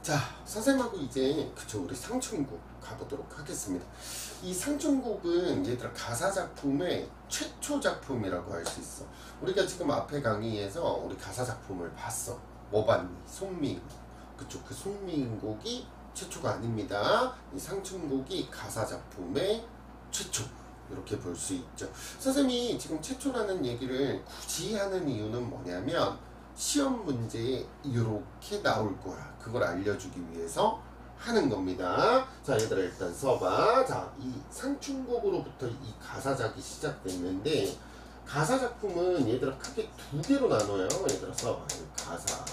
자, 선생님하고 이제 우리 상춘곡 가보도록 하겠습니다. 이 상춘곡은 얘들아 가사 작품의 최초 작품이라고 할 수 있어. 우리가 지금 앞에 강의에서 우리 가사 작품을 봤어. 뭐 봤니? 송미인곡. 그쵸? 그 송미인곡이 최초가 아닙니다. 이 상춘곡이 가사 작품의 최초. 이렇게 볼 수 있죠. 선생님이 지금 최초라는 얘기를 굳이 하는 이유는 뭐냐면 시험 문제에 이렇게 나올 거야. 그걸 알려주기 위해서 하는 겁니다. 자, 얘들아 일단 써봐. 자, 이 상춘곡으로부터 이 가사작이 시작됐는데 가사 작품은 얘들아 크게 두 개로 나눠요. 얘들아 써봐. 가사.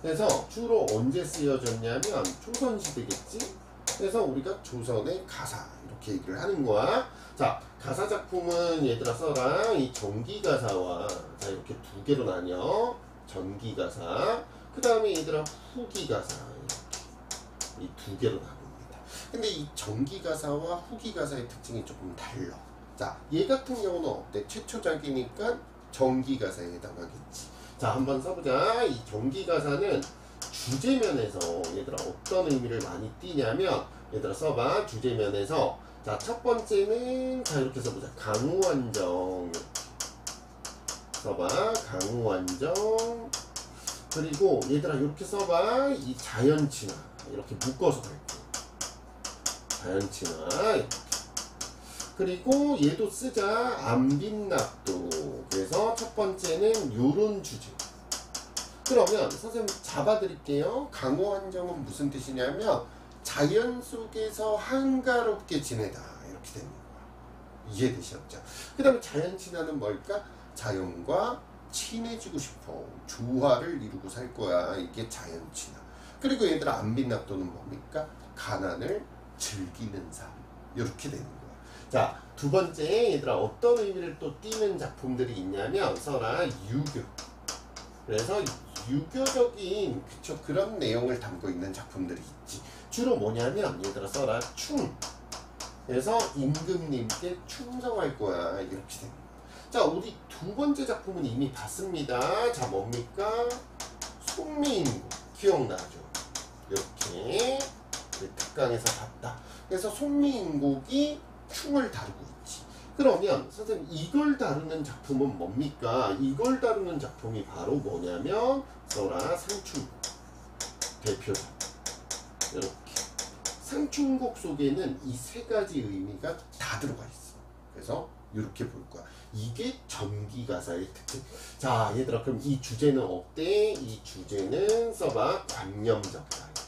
그래서 주로 언제 쓰여졌냐면 조선시대겠지? 그래서 우리가 조선의 가사 이렇게 얘기를 하는 거야. 자, 가사 작품은 얘들아 써라. 이 전기가사와 자 이렇게 두 개로 나뉘어. 전기가사, 그 다음에 얘들아 후기가사 이렇게 이 두 개로 나눕니다. 근데 이 전기가사와 후기가사의 특징이 조금 달라. 자, 얘 같은 경우는 어때? 최초작이니까 전기가사에 해당하겠지. 자, 한번 써보자. 이 전기가사는 주제면에서 얘들아 어떤 의미를 많이 띠냐면 얘들아 써봐. 주제면에서 자, 첫 번째는 자 이렇게 써보자. 강우완정 써봐. 강우완정. 그리고 얘들아 이렇게 써봐. 이 자연친화 이렇게 묶어서 갈게. 자연친화 이렇게. 그리고 얘도 쓰자. 안빈납도. 그래서 첫 번째는 요런 주제. 그러면 선생님 잡아드릴게요. 강우완정은 무슨 뜻이냐면 자연 속에서 한가롭게 지내다 이렇게 되는 거야. 이해되셨죠? 그 다음에 자연친화는 뭘까? 자연과 친해지고 싶어. 조화를 이루고 살 거야. 이게 자연친화. 그리고 얘들아 안빈납도는 뭡니까? 가난을 즐기는 삶. 이렇게 되는 거야. 자, 두 번째 얘들아 어떤 의미를 또 띠는 작품들이 있냐면 써라. 유교. 그래서 유교적인 그쵸 그런 내용을 담고 있는 작품들이 있지. 주로 뭐냐면 얘들아 써라. 충. 그래서 임금님께 충성할 거야. 이렇게 되는 거야. 자, 우리 두 번째 작품은 이미 봤습니다. 자, 뭡니까? 송미인곡. 기억나죠? 이렇게 특강에서 봤다. 그래서 송미인곡이 충을 다루고 있지. 그러면 선생님 이걸 다루는 작품은 뭡니까? 이걸 다루는 작품이 바로 뭐냐면 써라. 상춘곡. 대표작. 이렇게 상춘곡 속에는 이 세 가지 의미가 다 들어가 있어. 그래서 이렇게 볼 거야. 이게 전기가사의 특징. 자, 얘들아 그럼 이 주제는 어때? 이 주제는 써봐. 관념적이다. 이렇게.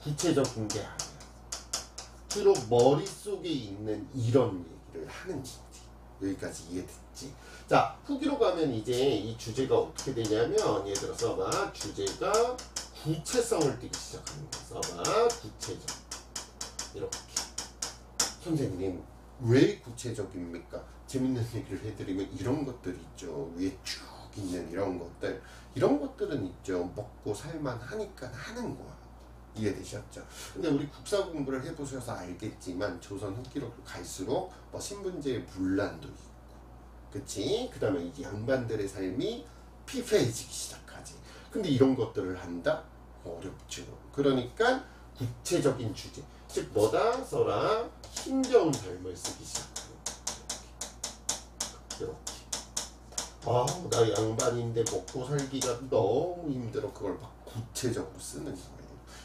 구체적인 게 아니야. 주로 머릿속에 있는 이런 얘기를 하는 거지. 여기까지 이해됐지? 자, 후기로 가면 이제 이 주제가 어떻게 되냐면 얘들아 써봐. 주제가 구체성을 띠기 시작하는 거야. 써봐. 구체적. 이렇게. 선생님 왜 구체적입니까? 재밌는 얘기를 해드리면 이런 것들 있죠. 위에 쭉 있는 이런 것들. 이런 것들은 있죠. 먹고 살만 하니까 하는 거야. 이해되셨죠? 근데 우리 국사 공부를 해보셔서 알겠지만 조선 후기로 갈수록 뭐 신분제의 분란도 있고 그치? 그 다음에 이 양반들의 삶이 피폐해지기 시작하지. 근데 이런 것들을 한다? 어렵죠. 그러니까 구체적인 주제 즉 뭐다? 써라. 힘겨운 삶을 쓰기 시작하는 이렇게. 나 양반인데 먹고 살기가 너무 힘들어. 그걸 막 구체적으로 쓰는 거예요.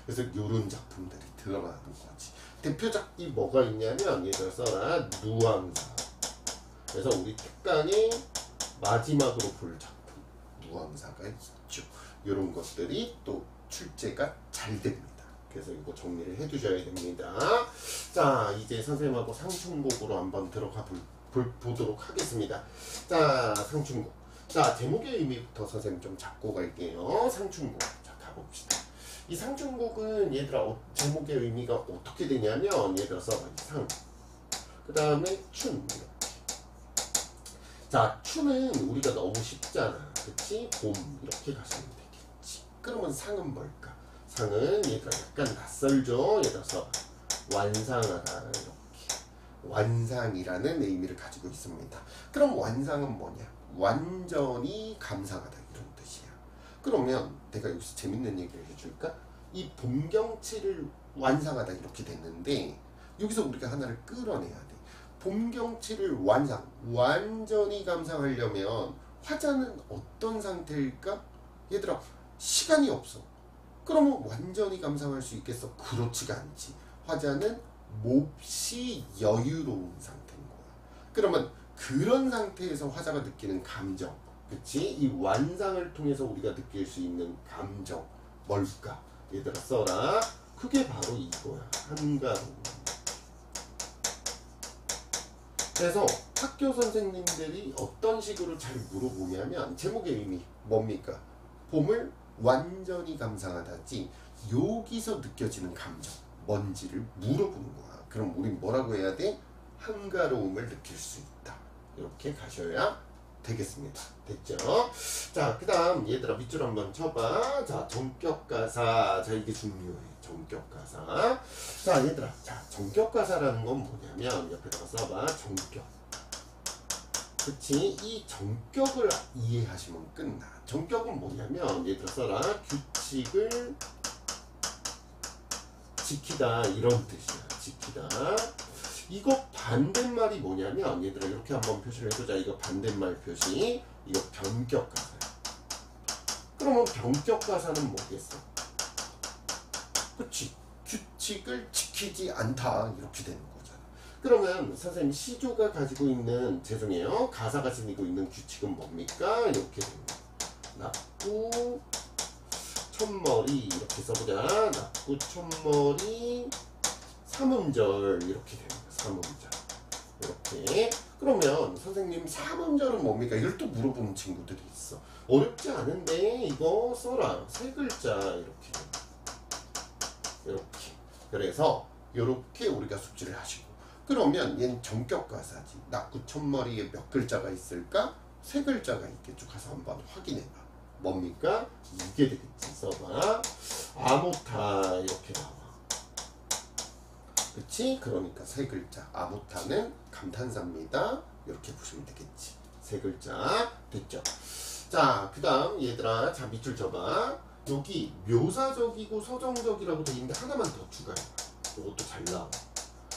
그래서 요런 작품들이 들어가는 거지. 대표작이 뭐가 있냐면 얘들 써라. 누왕사. 그래서 우리 특강의 마지막으로 볼 작품 누왕사가 있죠. 요런 것들이 또 출제가 잘 됩니다. 그래서 이거 정리를 해 두셔야 됩니다. 자, 이제 선생님하고 상춘곡으로 한번 들어가 보도록 하겠습니다. 자, 상춘곡. 자, 제목의 의미부터 선생님 좀 잡고 갈게요. 상춘곡. 자, 가봅시다. 이 상춘곡은 얘들아 제목의 의미가 어떻게 되냐면 얘들아 써봐. 상. 그 다음에 춘. 이렇게. 자, 춘은 우리가 너무 쉽잖아. 그치? 봄. 이렇게 가시면 되겠지. 그러면 상은 뭘까? 상은 얘들아 약간 낯설죠? 얘들아 써봐. 완상하다. 이렇게. 완상이라는 의미를 가지고 있습니다. 그럼 완상은 뭐냐? 완전히 감상하다 이런 뜻이야. 그러면 내가 여기서 재밌는 얘기를 해줄까? 이 봄경치를 완상하다 이렇게 됐는데 여기서 우리가 하나를 끌어내야 돼. 봄경치를 완전히 감상하려면 화자는 어떤 상태일까? 얘들아, 시간이 없어. 그러면 완전히 감상할 수 있겠어? 그렇지가 않지. 화자는 몹시 여유로운 상태인 거야. 그러면 그런 상태에서 화자가 느끼는 감정, 그치? 이 완상을 통해서 우리가 느낄 수 있는 감정 뭘까? 얘들아 써라. 그게 바로 이거야. 한가로움. 그래서 학교 선생님들이 어떤 식으로 잘 물어보냐면 제목의 의미 뭡니까? 봄을 완전히 감상하다지 여기서 느껴지는 감정 뭔지를 물어보는 거야. 그럼 우린 뭐라고 해야 돼? 한가로움을 느낄 수 있다. 이렇게 가셔야 되겠습니다. 됐죠? 자, 그 다음 얘들아 밑줄 한번 쳐봐. 자, 전격가사. 자, 이게 중요해. 전격가사. 자, 얘들아. 자, 전격가사라는 건 뭐냐면 옆에다가 써봐. 전격. 그치? 이 전격을 이해하시면 끝나. 전격은 뭐냐면 얘들아 써라. 규칙을 지키다 이런 뜻이야. 지키다. 이거 반대말이 뭐냐면 얘들아 이렇게 한번 표시를 해보자. 이거 반대말 표시. 이거 변격가사야. 그러면 변격가사는 뭐겠어? 그치? 규칙을 지키지 않다 이렇게 되는 거잖아. 그러면 선생님 시조가 가지고 있는 죄송해요. 가사가 지니고 있는 규칙은 뭡니까? 이렇게 됩니다. 낙구 첫머리 이렇게 써보자. 낙구 첫머리 삼음절 이렇게 됩니다. 삼음절 이렇게. 그러면 선생님 삼음절은 뭡니까? 이걸 또 물어보는 친구들이 있어. 어렵지 않은데 이거 써라. 세 글자 이렇게 됩니다. 이렇게. 그래서 이렇게 우리가 숙지를 하시고. 그러면 얘는 전격가사지. 낙구 첫머리에 몇 글자가 있을까? 세 글자가 있겠죠. 가서 한번 확인해봐. 뭡니까? 이게 되겠지. 써봐. 아모타 이렇게 나와. 그치? 그러니까 세 글자. 아모타는 감탄사입니다. 이렇게 보시면 되겠지. 세 글자. 됐죠? 자, 그 다음 얘들아. 자, 밑줄 쳐봐. 여기 묘사적이고 서정적이라고 돼 있는데 하나만 더 추가해봐. 이것도 잘 나와.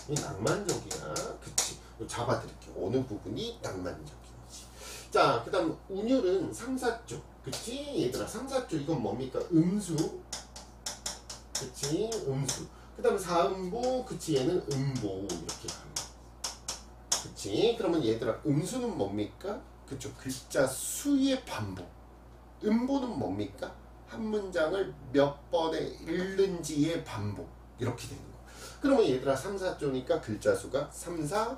이 낭만적이야. 그치? 잡아드릴게요. 어느 부분이 낭만적인지. 자, 그 다음 운율은 상사조. 그치? 얘들아 상사조 이건 뭡니까? 음수. 그치? 음수. 그 다음에 사음보. 그치? 얘는 음보. 이렇게 갑니다. 그치? 그러면 얘들아 음수는 뭡니까? 그쵸? 글자 수의 반복. 음보는 뭡니까? 한 문장을 몇 번에 읽는지의 반복. 이렇게 되는 거야. 그러면 얘들아 3, 4조니까 글자 수가 3, 4,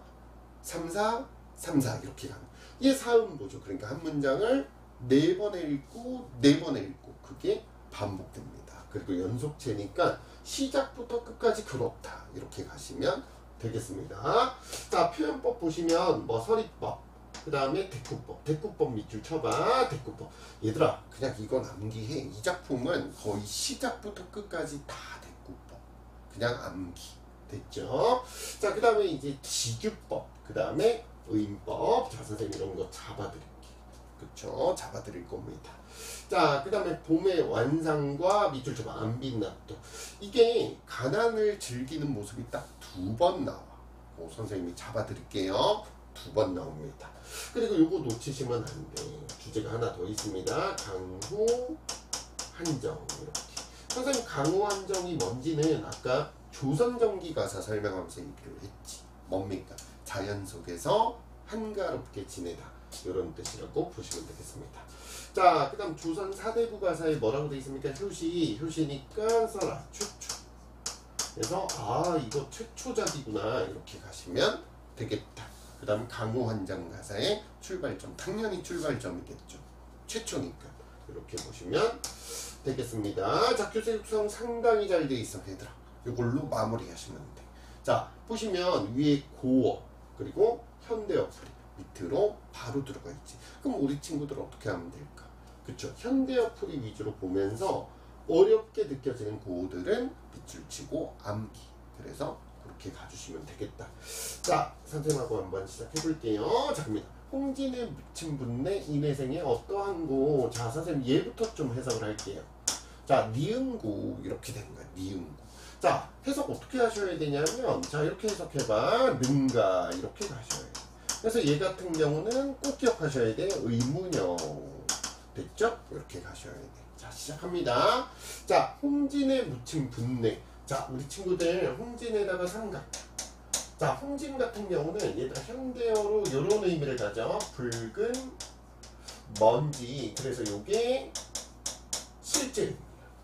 3, 4, 3, 4 이렇게 가는 거야. 이게 사음보죠. 그러니까 한 문장을 4번에 읽고 4번에 읽고 그게 반복됩니다. 그리고 연속체니까 시작부터 끝까지 그렇다. 이렇게 가시면 되겠습니다. 자, 표현법 보시면 뭐 서리법, 그 다음에 대꾸법. 대꾸법 밑줄 쳐봐. 대꾸법. 얘들아 그냥 이건 암기해. 이 작품은 거의 시작부터 끝까지 다 대꾸법. 그냥 암기. 됐죠? 자, 그 다음에 이제 지규법. 그 다음에 의인법. 자, 선생님 이런 거 잡아드릴게. 그쵸? 잡아드릴 겁니다. 자, 그 다음에 봄의 완상과 밑줄 쳐봐. 안빛납도. 이게 가난을 즐기는 모습이 딱 2번 나와. 선생님이 잡아드릴게요. 2번 나옵니다. 그리고 요거 놓치시면 안 돼. 주제가 하나 더 있습니다. 강호 한정. 이렇게. 선생님 강호 한정이 뭔지는 아까 조선전기 가사 설명하면서 얘기를 했지. 뭡니까? 자연 속에서 한가롭게 지내다. 이런 뜻이라고 보시면 되겠습니다. 자, 그 다음 조선 사대부 가사에 뭐라고 되어 있습니까? 효시. 효시니까 써라. 최초. 그래서 아 이거 최초작이구나. 이렇게 가시면 되겠다. 그 다음 강호한장 가사의 출발점. 당연히 출발점이겠죠. 최초니까. 이렇게 보시면 되겠습니다. 자, 교재 육성 상당히 잘 돼 있어 얘들아. 이걸로 마무리 하시면 돼. 자, 보시면 위에 고어 그리고 현대어풀이 밑으로 바로 들어가 있지. 그럼 우리 친구들 어떻게 하면 될까? 그쵸? 현대어풀이 위주로 보면서 어렵게 느껴지는 고어들은 밑줄 치고 암기. 그래서 그렇게 가주시면 되겠다. 자, 선생님하고 한번 시작해 볼게요. 자, 갑니다. 홍진의 묻힌 분내 인회생의 어떠한 고. 자, 선생님 얘부터 좀 해석을 할게요. 자, 니은구 이렇게 되는 거야. 니은구. 자, 해석 어떻게 하셔야 되냐면 자, 이렇게 해석해봐. 는가 이렇게 가셔야 돼. 그래서 얘 같은 경우는 꼭 기억하셔야 돼. 의문형. 됐죠? 이렇게 가셔야 돼. 자, 시작합니다. 자, 홍진에 묻힌 분내. 자, 우리 친구들 홍진에다가 삼각. 자, 홍진 같은 경우는 얘들아 현대어로 이런 의미를 가져. 붉은 먼지. 그래서 요게 실제.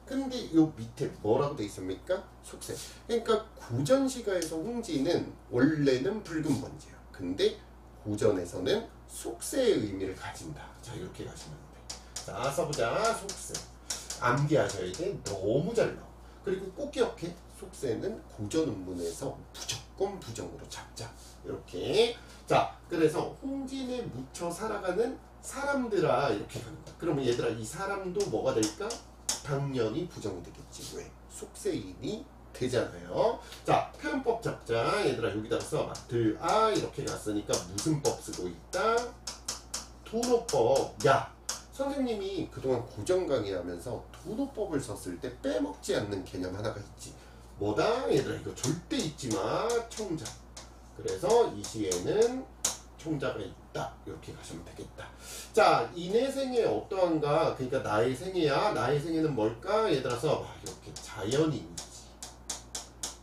근데 요 밑에 뭐라고 돼 있습니까? 속세. 그러니까 고전시가에서 홍진은 원래는 붉은 먼지야. 근데 고전에서는 속세의 의미를 가진다. 자, 이렇게 가시면 돼. 자, 써보자. 속세. 암기하셔야 돼. 너무 잘 나와. 그리고 꼭 기억해. 속세는 고전 운문에서 무조건 부정으로 잡자. 이렇게. 자, 그래서 홍진에 묻혀 살아가는 사람들아 이렇게 가는 거야. 그러면 얘들아 이 사람도 뭐가 될까? 당연히 부정이 되겠지. 왜? 속세인이 되잖아요. 자, 표현법 잡자. 얘들아 여기다가 써봐. 들아 이렇게 갔으니까 무슨 법 쓰고 있다? 도노법. 야, 선생님이 그동안 고전 강의하면서 도노법을 썼을 때 빼먹지 않는 개념 하나가 있지. 뭐다? 얘들아 이거 절대 잊지 마. 청자. 그래서 이 시에는 청자가 있다. 이렇게 가시면 되겠다. 자, 이내 생애 어떠한가? 그러니까 나의 생애야. 나의 생애는 뭘까? 얘들아서 이렇게 자연인이지.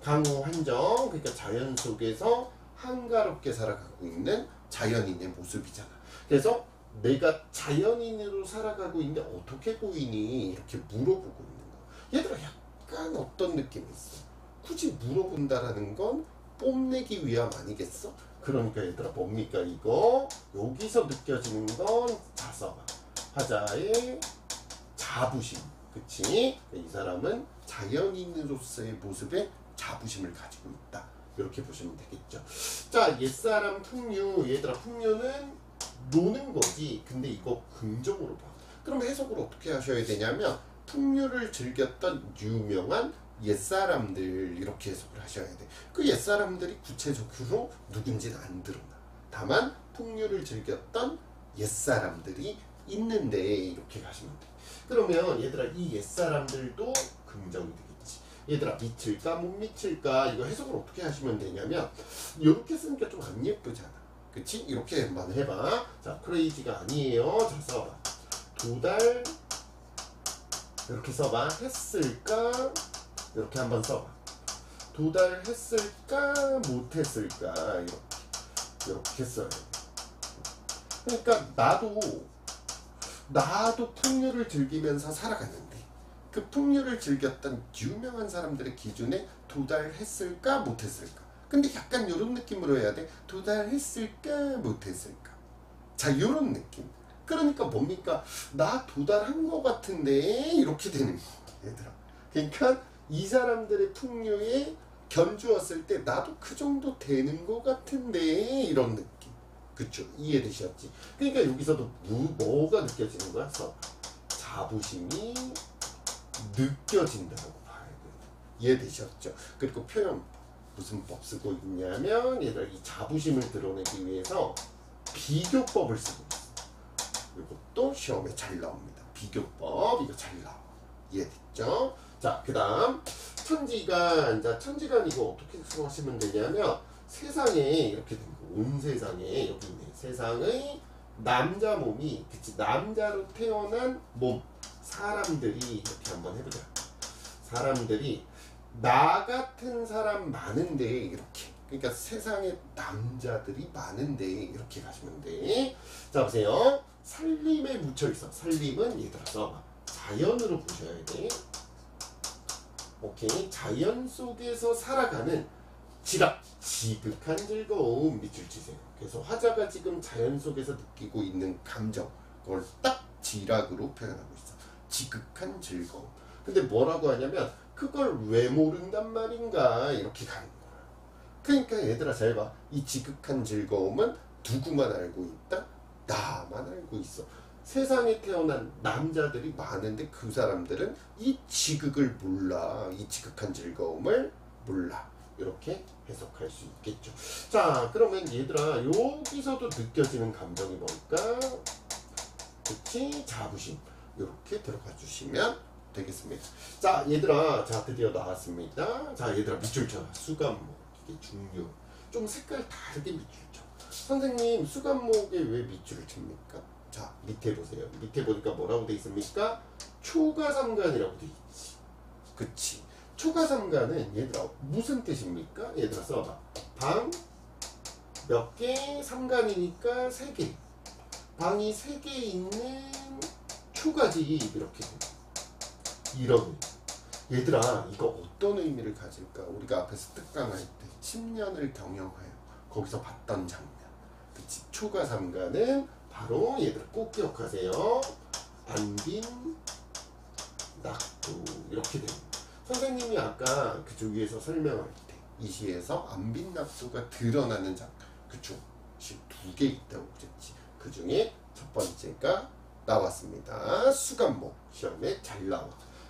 강호 한정. 그러니까 자연 속에서 한가롭게 살아가고 있는 자연인의 모습이잖아. 그래서 내가 자연인으로 살아가고 있는데 어떻게 보이니? 이렇게 물어보고 있는 거. 얘들아 약간 어떤 느낌이 있어? 굳이 물어본다라는 건 뽐내기 위함 아니겠어? 그러니까 얘들아 뭡니까 이거? 여기서 느껴지는 건 자 써봐. 화자의 자부심. 그치? 이 사람은 자연인으로서의 모습에 자부심을 가지고 있다. 이렇게 보시면 되겠죠. 자, 옛사람 풍류. 얘들아 풍류는 노는 거지. 근데 이거 긍정으로 봐. 그럼 해석을 어떻게 하셔야 되냐면 풍류를 즐겼던 유명한 옛사람들 이렇게 해석을 하셔야 돼. 그 옛사람들이 구체적으로 누군지는 안 드러나. 다만 풍류를 즐겼던 옛사람들이 있는데 이렇게 가시면 돼. 그러면 얘들아 이 옛사람들도 긍정이 되겠지. 얘들아 미칠까 못 미칠까 이거 해석을 어떻게 하시면 되냐면 이렇게 쓰니까 좀 안 예쁘잖아. 그치? 이렇게만 해봐. 자, 크레이지가 아니에요. 자, 써봐. 두 달 이렇게 써봐. 했을까? 이렇게 한번 써봐. 두 달 했을까? 못했을까? 이렇게 써요. 그러니까 나도 풍류를 즐기면서 살아갔는데 그 풍류를 즐겼던 유명한 사람들의 기준에 두 달 했을까? 못했을까? 근데 약간 이런 느낌으로 해야 돼. 두 달 했을까? 못했을까? 자, 이런 느낌. 그러니까 뭡니까? 나 두 달 한 거 같은데 이렇게 되는 거 얘들아. 그러니까 이 사람들의 풍류에 견주었을 때 나도 그 정도 되는 거 같은데 이런 느낌. 그쵸? 이해되셨지? 그러니까 여기서도 뭐가 느껴지는 거야? 자부심이 느껴진다고 봐야 돼. 이해되셨죠? 그리고 표현 무슨 법 쓰고 있냐면 얘들아 이 자부심을 드러내기 위해서 비교법을 쓰고 있어. 이것도 시험에 잘 나옵니다. 비교법 이거 잘 나와. 이해됐죠? 자, 그 다음 천지간. 자, 천지간 이거 어떻게 생각하시면 되냐면 세상에 이렇게 된 거. 온 세상에 여기 있네. 세상의 남자 몸이 그치 남자로 태어난 몸 사람들이 이렇게 한번 해보자. 사람들이 나 같은 사람 많은데 이렇게 그러니까 세상에 남자들이 많은데 이렇게 가시면 돼. 자, 보세요. 살림에 묻혀있어. 살림은 얘들아 써봐. 자연으로 보셔야 돼. 오케이. 자연 속에서 살아가는 지극한 즐거움 밑줄 치세요. 그래서 화자가 지금 자연 속에서 느끼고 있는 감정 그걸 딱 지락으로 표현하고 있어. 지극한 즐거움. 근데 뭐라고 하냐면 그걸 왜 모른단 말인가 이렇게 가는 거야. 그러니까 얘들아 잘 봐. 이 지극한 즐거움은 누구만 알고 있다? 나만 알고 있어. 세상에 태어난 남자들이 많은데 그 사람들은 이 지극을 몰라. 이 지극한 즐거움을 몰라. 이렇게 해석할 수 있겠죠. 자, 그러면 얘들아 여기서도 느껴지는 감정이 뭘까? 그치? 자부심. 이렇게 들어가 주시면 되겠습니다. 자, 얘들아, 자, 드디어 나왔습니다. 자, 얘들아, 밑줄 쳐. 수간목. 이게 중요. 좀 색깔 다르게 밑줄 쳐. 선생님, 수간목에 왜 밑줄을 칩니까? 자, 밑에 보세요. 밑에 보니까 뭐라고 돼 있습니까? 초가삼간이라고 돼 있지. 그치. 초가삼간은 얘들아, 무슨 뜻입니까? 얘들아, 써봐. 방, 몇 개? 삼간이니까 3개. 방이 3개 있는 초가지. 이렇게 이런. 얘들아, 이거 어떤 의미를 가질까? 우리가 앞에서 특강할 때 10년을 경영하여 거기서 봤던 장면. 그치? 초가삼간은 바로 얘들아 꼭 기억하세요. 안빈, 낙도 이렇게 됩니다. 선생님이 아까 그쪽 위에서 설명할 때 이 시에서 안빈, 낙도가 드러나는 장면. 그쵸? 지금 2개 있다고 그랬지. 그 중에 첫 번째가 나왔습니다. 수간목. 시험에 잘 나와.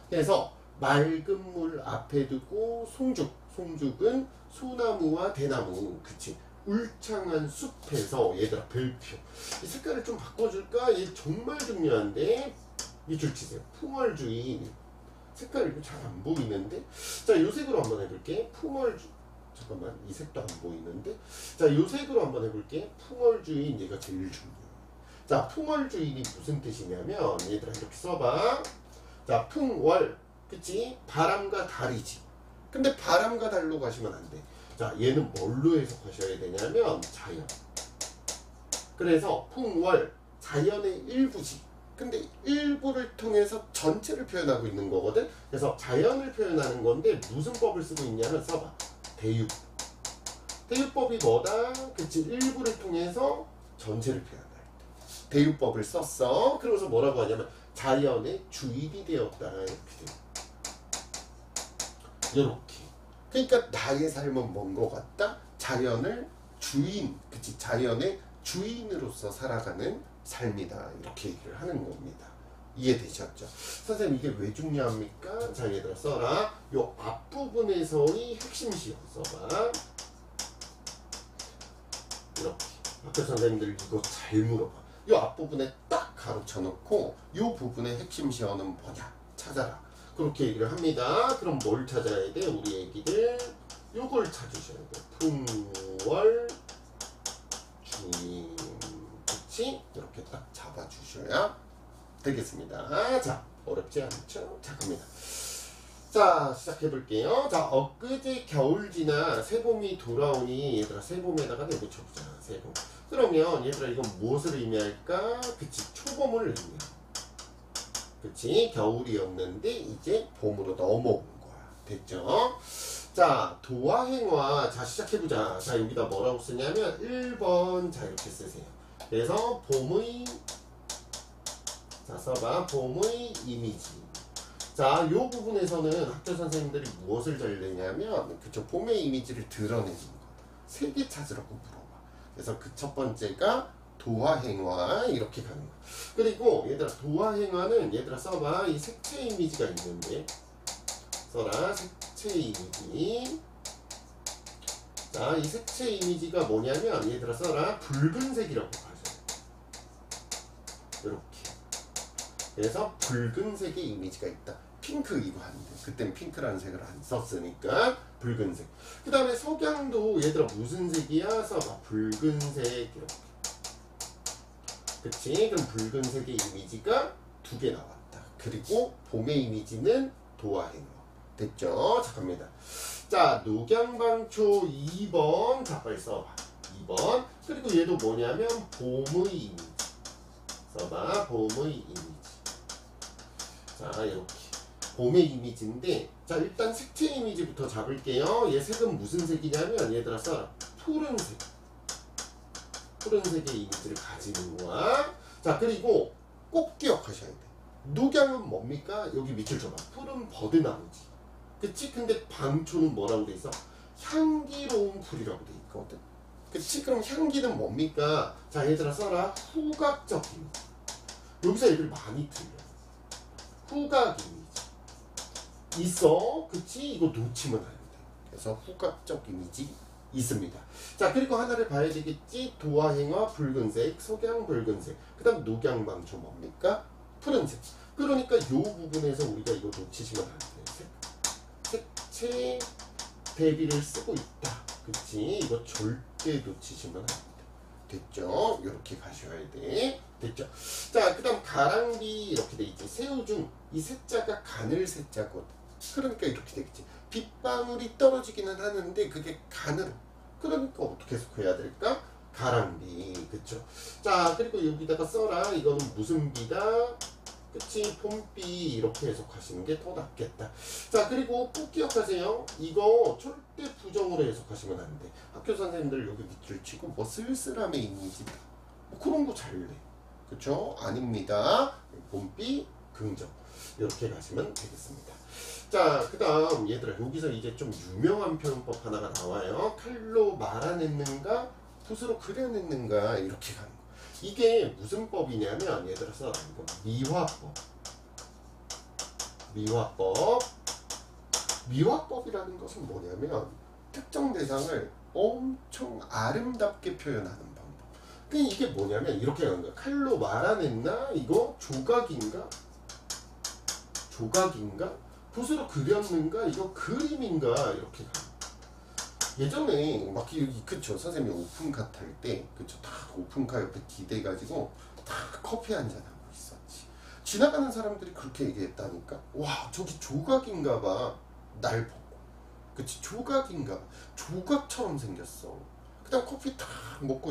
그래서 맑은 물 앞에 두고 송죽. 송죽은 소나무와 대나무. 그치? 울창한 숲에서 얘들아 별표. 이 색깔을 좀 바꿔줄까? 얘 정말 중요한데 밑줄 치세요. 풍월주의. 색깔 이거 잘 안 보이는데. 자, 요 색으로 한번 해볼게. 풍월주. 잠깐만, 이 색도 안 보이는데. 자, 요 색으로 한번 해볼게. 풍월주의. 얘가 제일 중요해. 자, 풍월주의이 무슨 뜻이냐면 얘들아 이렇게 써봐. 자, 풍월. 그치? 바람과 달이지. 근데 바람과 달로 가시면 안 돼. 자, 얘는 뭘로 해석하셔야 되냐면 자연. 그래서 풍월, 자연의 일부지. 근데 일부를 통해서 전체를 표현하고 있는 거거든. 그래서 자연을 표현하는 건데 무슨 법을 쓰고 있냐면 써봐. 대육. 대육법이 뭐다? 그치? 일부를 통해서 전체를 표현할 때 대육법을 썼어. 그러면서 뭐라고 하냐면 자연의 주인이 되었다. 이렇게 돼. 이렇게. 그러니까 나의 삶은 뭔 것 같다? 자연을 주인, 그치? 자연의 주인으로서 살아가는 삶이다. 이렇게 얘기를 하는 겁니다. 이해되셨죠? 선생님 이게 왜 중요합니까? 자, 얘들아 써라. 요 앞부분에서의 핵심 시험 써봐. 이렇게. 학교 선생님들 이거 잘 물어봐. 요 앞부분에 딱 가로쳐 놓고 요 부분의 핵심 시험은 뭐냐? 찾아라. 그렇게 얘기를 합니다. 그럼 뭘 찾아야 돼? 우리 애기들 요걸 찾으셔야 돼. 풍월 주인. 그치? 이렇게 딱 잡아주셔야 되겠습니다. 자, 어렵지 않죠? 자, 갑니다. 자, 시작해볼게요. 자, 엊그제 겨울 지나 새봄이 돌아오니 얘들아 새봄에다가 내붙여보자. 새봄. 그러면 얘들아 이건 무엇을 의미할까? 그치? 초봄을 의미해. 그치? 겨울이었는데 이제 봄으로 넘어온 거야. 됐죠? 자, 도화행화. 자, 시작해보자. 자, 여기다 뭐라고 쓰냐면 1번. 자, 이렇게 쓰세요. 그래서 봄의, 자, 써봐. 봄의 이미지. 자, 요 부분에서는 학교 선생님들이 무엇을 잘 내냐면 그쵸? 봄의 이미지를 드러내는 거다. 3개 찾으라고 물어봐. 그래서 그 첫 번째가 도화행화. 이렇게 가는 거야. 그리고 얘들아 도화행화는 얘들아 써봐. 이 색채 이미지가 있는데 써라. 색채 이미지. 자, 이 색채 이미지가 뭐냐면 얘들아 써라. 붉은색이라고 가져. 이렇게. 그래서 붉은색의 이미지가 있다. 핑크 이거 하는데 그땐 핑크라는 색을 안 썼으니까 붉은색. 그 다음에 석양도 얘들아 무슨 색이야? 써봐. 붉은색. 이렇게. 그치? 그럼 붉은색의 이미지가 2개 나왔다. 그리고 봄의 이미지는 도화행화. 됐죠? 자, 갑니다. 자, 녹양방초 2번. 자, 빨리 써봐. 2번. 그리고 얘도 뭐냐면 봄의 이미지. 써봐. 봄의 이미지. 자, 이렇게. 봄의 이미지인데, 자, 일단 색채 이미지부터 잡을게요. 얘 색은 무슨 색이냐면, 얘들아 써라. 푸른색. 푸른색의 이미지를 가지는 거야. 자, 그리고 꼭 기억하셔야 돼. 녹양은 뭡니까? 여기 밑줄 쳐봐. 푸른 버드나무지. 그치? 근데 방초는 뭐라고 돼 있어? 향기로운 풀이라고 돼 있거든. 그치? 그럼 향기는 뭡니까? 자, 얘들아 써라. 후각적 이미지. 여기서 얘들 많이 틀려. 후각 이미지. 있어. 그치? 이거 놓치면 안 돼. 그래서 후각적 이미지 있습니다. 자, 그리고 하나를 봐야 되겠지? 도화행화 붉은색, 석양 붉은색. 그 다음 녹양방초 뭡니까? 푸른색. 그러니까 이 부분에서 우리가 이거 놓치시면 안 돼. 색채 대비를 쓰고 있다. 그치? 이거 절대 놓치시면 안 돼. 됐죠? 이렇게 가셔야 돼. 됐죠? 자, 그 다음 가랑비 이렇게 돼 있지. 새우중 이 새자가 가늘 새자거든. 그러니까 이렇게 되겠지. 빗방울이 떨어지기는 하는데 그게 가늘어. 그러니까 어떻게 해석해야 될까? 가랑비. 그쵸? 자, 그리고 여기다가 써라. 이거는 무슨 비다? 그치? 봄비. 이렇게 해석하시는 게 더 낫겠다. 자, 그리고 꼭 기억하세요. 이거 절대 부정으로 해석하시면 안 돼. 학교 선생님들 여기 밑줄 치고 뭐 쓸쓸함의 이미지다. 뭐 그런 거 잘 내. 그쵸? 아닙니다. 봄비 긍정. 이렇게 가시면 되겠습니다. 자, 그 다음 얘들아 여기서 이제 좀 유명한 표현법 하나가 나와요. 칼로 말아냈는가 붓으로 그려냈는가 이렇게 가는 거. 이게 무슨 법이냐면 얘들아 써라. 이거 미화법. 미화법이라는 것은 뭐냐면 특정 대상을 엄청 아름답게 표현하는 방법. 그러니까 이게 뭐냐면 이렇게 가는 거야. 칼로 말아냈나? 이거 조각인가? 붓으로 그렸는가? 이거 그림인가? 이렇게 가는 거야. 예전에 막 그쵸 선생님이 오픈카 탈 때 그쵸 다 오픈카 옆에 기대가지고 다 커피 한잔 하고 있었지. 지나가는 사람들이 그렇게 얘기했다니까. 와 저기 조각인가봐. 날 보고 그치 조각인가봐. 조각처럼 생겼어. 그 다음 커피 딱 먹고